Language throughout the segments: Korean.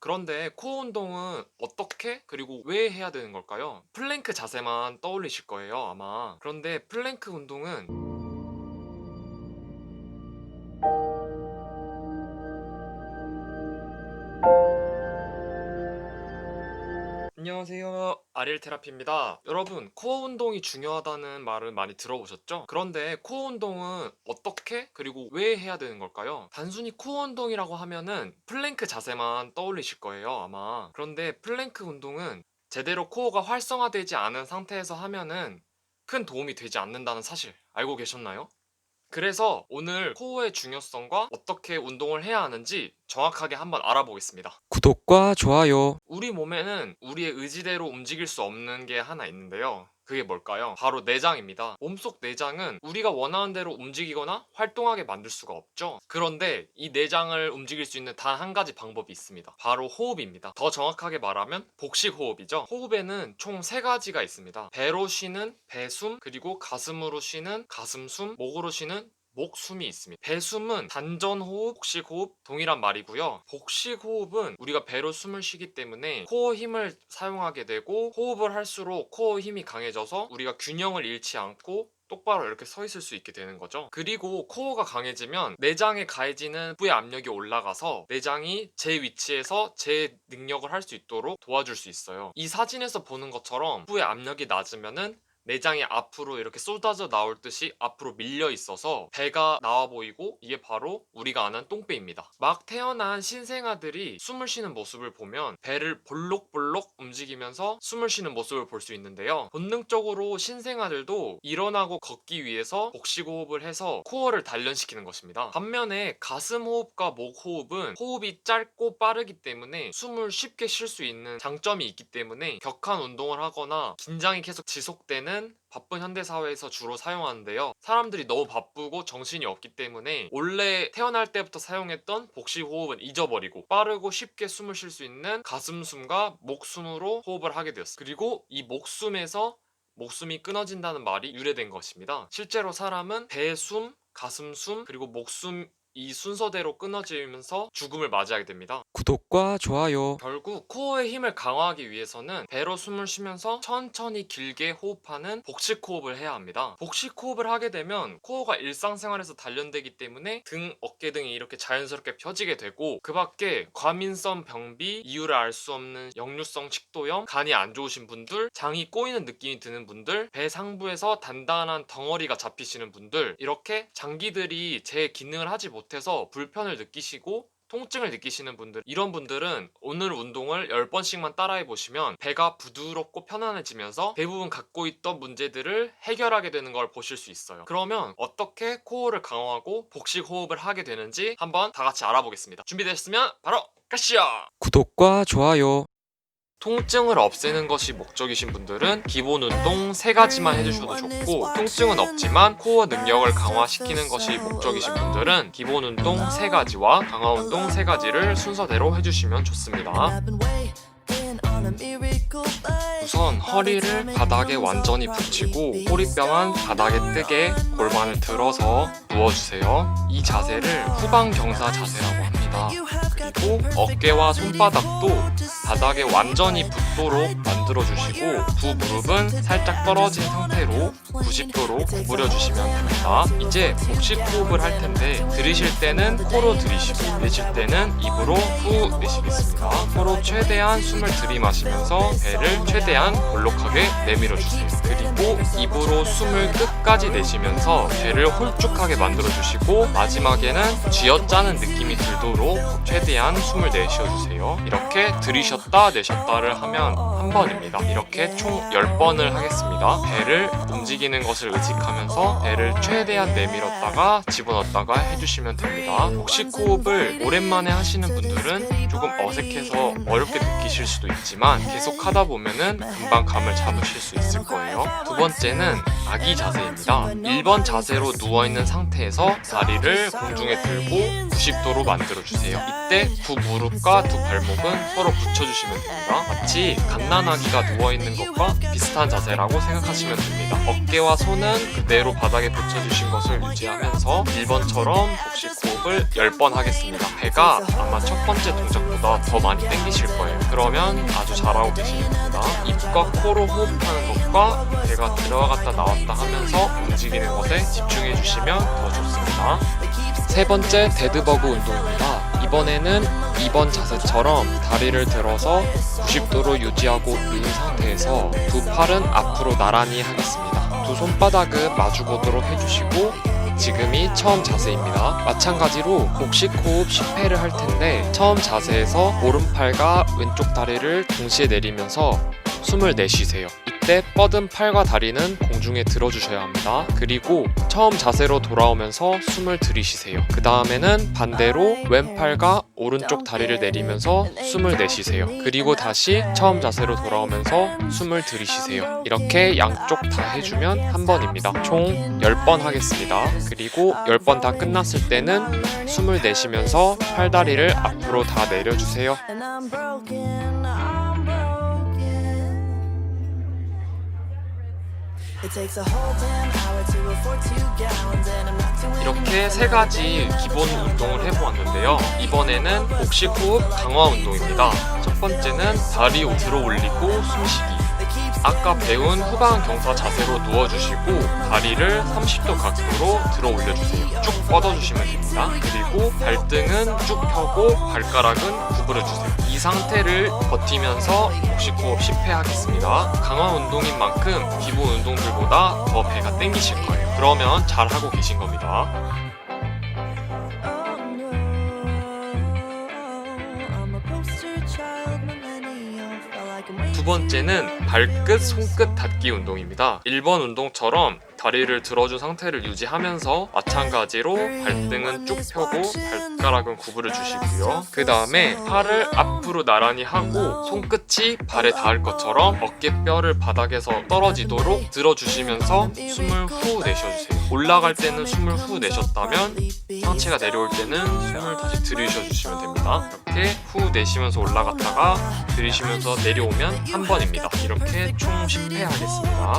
그런데 코어 운동은 어떻게 그리고 왜 해야 되는 걸까요? 플랭크 자세만 떠올리실 거예요, 아마. 그런데 플랭크 운동은 안녕하세요. 아리엘 테라피입니다. 여러분, 코어 운동이 중요하다는 말은 많이 들어보셨죠? 그런데 코어 운동은 어떻게 그리고 왜 해야 되는 걸까요? 단순히 코어 운동이라고 하면은 플랭크 자세만 떠올리실 거예요, 아마. 그런데 플랭크 운동은 제대로 코어가 활성화되지 않은 상태에서 하면은 큰 도움이 되지 않는다는 사실 알고 계셨나요? 그래서 오늘 코어의 중요성과 어떻게 운동을 해야 하는지 정확하게 한번 알아보겠습니다. 구독과 좋아요. 우리 몸에는 우리의 의지대로 움직일 수 없는 게 하나 있는데요. 그게 뭘까요? 바로 내장입니다. 몸속 내장은 우리가 원하는 대로 움직이거나 활동하게 만들 수가 없죠. 그런데 이 내장을 움직일 수 있는 단 한 가지 방법이 있습니다. 바로 호흡입니다. 더 정확하게 말하면 복식 호흡이죠. 호흡에는 총 세 가지가 있습니다. 배로 쉬는 배숨, 그리고 가슴으로 쉬는 가슴숨, 목으로 쉬는 목숨이 있습니다. 배숨은 단전호흡, 복식호흡 동일한 말이고요. 복식호흡은 우리가 배로 숨을 쉬기 때문에 코어 힘을 사용하게 되고, 호흡을 할수록 코어 힘이 강해져서 우리가 균형을 잃지 않고 똑바로 이렇게 서 있을 수 있게 되는 거죠. 그리고 코어가 강해지면 내장에 가해지는 부의 압력이 올라가서 내장이 제 위치에서 제 능력을 할 수 있도록 도와줄 수 있어요. 이 사진에서 보는 것처럼 부의 압력이 낮으면은 내장이 앞으로 이렇게 쏟아져 나올 듯이 앞으로 밀려 있어서 배가 나와 보이고, 이게 바로 우리가 아는 똥배입니다. 막 태어난 신생아들이 숨을 쉬는 모습을 보면 배를 볼록볼록 움직이면서 숨을 쉬는 모습을 볼 수 있는데요. 본능적으로 신생아들도 일어나고 걷기 위해서 복식호흡을 해서 코어를 단련시키는 것입니다. 반면에 가슴 호흡과 목 호흡은 호흡이 짧고 빠르기 때문에 숨을 쉽게 쉴 수 있는 장점이 있기 때문에 격한 운동을 하거나 긴장이 계속 지속되는 바쁜 현대사회에서 주로 사용하는데요. 사람들이 너무 바쁘고 정신이 없기 때문에 원래 태어날 때부터 사용했던 복식호흡은 잊어버리고 빠르고 쉽게 숨을 쉴 수 있는 가슴숨과 목숨으로 호흡을 하게 되었어요. 그리고 이 목숨에서 목숨이 끊어진다는 말이 유래된 것입니다. 실제로 사람은 배숨, 가슴숨, 그리고 목숨, 이 순서대로 끊어지면서 죽음을 맞이하게 됩니다. 구독과 좋아요. 결국 코어의 힘을 강화하기 위해서는 배로 숨을 쉬면서 천천히 길게 호흡하는 복식 호흡을 해야 합니다. 복식 호흡을 하게 되면 코어가 일상생활에서 단련되기 때문에 등, 어깨 등이 이렇게 자연스럽게 펴지게 되고, 그 밖에 과민성 병비, 이유를 알 수 없는 역류성 식도염, 간이 안 좋으신 분들, 장이 꼬이는 느낌이 드는 분들, 배 상부에서 단단한 덩어리가 잡히시는 분들, 이렇게 장기들이 제 기능을 하지 못해서 불편을 느끼시고 통증을 느끼시는 분들, 이런 분들은 오늘 운동을 10번씩만 따라해 보시면 배가 부드럽고 편안해지면서 대부분 갖고 있던 문제들을 해결하게 되는 걸 보실 수 있어요. 그러면 어떻게 코어를 강화하고 복식 호흡을 하게 되는지 한번 다 같이 알아보겠습니다. 준비됐으면 바로 가시죠! 구독과 좋아요. 통증을 없애는 것이 목적이신 분들은 기본 운동 3가지만 해주셔도 좋고, 통증은 없지만 코어 능력을 강화시키는 것이 목적이신 분들은 기본 운동 3가지와 강화 운동 3가지를 순서대로 해주시면 좋습니다. 우선 허리를 바닥에 완전히 붙이고 꼬리뼈만 바닥에 뜨게 골반을 들어서 누워주세요. 이 자세를 후방경사 자세라고 합니다. 그리고 어깨와 손바닥도 바닥에 완전히 붙도록 만들어주시고, 두 무릎은 살짝 떨어진 상태로 90도로 구부려주시면 됩니다. 이제 복식 호흡을 할 텐데, 들이쉴 때는 코로 들이쉬고 내쉴 때는 입으로 후 내쉬겠습니다. 코로 최대한 숨을 들이마시면서 배를 최대한 볼록하게 내밀어주세요. 그리고 입으로 숨을 끝까지 내쉬면서 배를 홀쭉하게 만들어주시고, 마지막에는 쥐어짜는 느낌이 들도록 최대한 숨을 내쉬어주세요. 이렇게 들이쉬었다 내쉬었다를 하면 한 번입니다. 이렇게 총 10번을 하겠습니다. 배를 움직이는 것을 의식하면서 배를 최대한 내밀었다가 집어넣었다가 해주시면 됩니다. 복식 호흡을 오랜만에 하시는 분들은 조금 어색해서 어렵게 느끼실 수도 있지만 계속 하다 보면은 금방 감을 잡으실 수 있을 거예요. 두 번째는 아기 자세입니다. 1번 자세로 누워있는 상태에서 다리를 공중에 들고 90도로 만들어주세요. 이때 두 무릎과 두 발목은 서로 붙여주시면 됩니다. 마치 갓난아기가 누워있는 것과 비슷한 자세라고 생각하시면 됩니다. 어깨와 손은 그대로 바닥에 붙여주신 것을 유지하면서 1번처럼 복식 호흡을 10번 하겠습니다. 배가 아마 첫 번째 동작보다 더 많이 당기실 거예요. 그러면 아주 잘하고 계십니다. 입과 코로 호흡하는 것과 배가 들어갔다 나왔다 하면서 움직이는 것에 집중해 주시면 더 좋습니다. 세 번째 데드버그 운동입니다. 이번에는 2번 자세처럼 다리를 들어서 90도로 유지하고 있는 상태에서 두 팔은 앞으로 나란히 하겠습니다. 두 손바닥은 마주보도록 해주시고 지금이 처음 자세입니다. 마찬가지로 복식 호흡 10회를 할 텐데 처음 자세에서 오른팔과 왼쪽 다리를 동시에 내리면서 숨을 내쉬세요. 이때 뻗은 팔과 다리는 공중에 들어주셔야 합니다. 그리고 처음 자세로 돌아오면서 숨을 들이쉬세요. 그 다음에는 반대로 왼팔과 오른쪽 다리를 내리면서 숨을 내쉬세요. 그리고 다시 처음 자세로 돌아오면서 숨을 들이쉬세요. 이렇게 양쪽 다 해주면 한 번입니다. 총 10번 하겠습니다. 그리고 10번 다 끝났을 때는 숨을 내쉬면서 팔다리를 앞으로 다 내려주세요. 이렇게 세 가지 기본 운동을 해보았는데요. 이번에는 복식 호흡 강화 운동입니다. 첫 번째는 다리 들어 올리고 숨쉬기. 아까 배운 후방 경사 자세로 누워주시고 다리를 30도 각도로 들어 올려주세요. 쭉 뻗어주시면 됩니다. 그리고 발등은 쭉 펴고 발가락은 구부려주세요. 이 상태를 버티면서 복식 호흡 10회 하겠습니다. 강화 운동인 만큼 기본 운동들보다 더 배가 땡기실 거예요. 그러면 잘하고 계신 겁니다. 두 번째는 발끝, 손끝 닫기 운동입니다. 1번 운동처럼 다리를 들어준 상태를 유지하면서 마찬가지로 발등은 쭉 펴고 발가락은 구부려 주시고요. 그 다음에 팔을 앞으로 나란히 하고 손끝이 발에 닿을 것처럼 어깨뼈를 바닥에서 떨어지도록 들어주시면서 숨을 후 내쉬어주세요. 올라갈 때는 숨을 후 내셨다면 상체가 내려올 때는 숨을 다시 들이쉬어주시면 됩니다. 이렇게 후 내쉬면서 올라갔다가 들이쉬면서 내려오면 한 번입니다. 이렇게 총 10회 하겠습니다.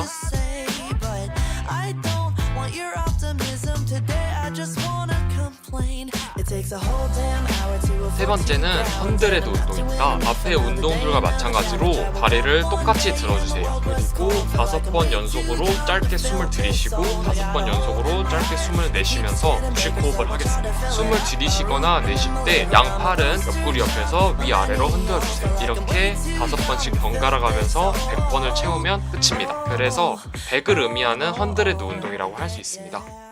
세 번째는 헌드레드 운동입니다. 앞의 운동들과 마찬가지로 다리를 똑같이 들어주세요. 그리고 5번 연속으로 짧게 숨을 들이쉬고 5번 연속으로 짧게 숨을 내쉬면서 복식 호흡을 하겠습니다. 숨을 들이쉬거나 내쉴 때 양팔은 옆구리 옆에서 위아래로 흔들어주세요. 이렇게 5번씩 번갈아 가면서 100번을 채우면 끝입니다. 그래서 100을 의미하는 헌드레드 운동이라고 할 수 있습니다.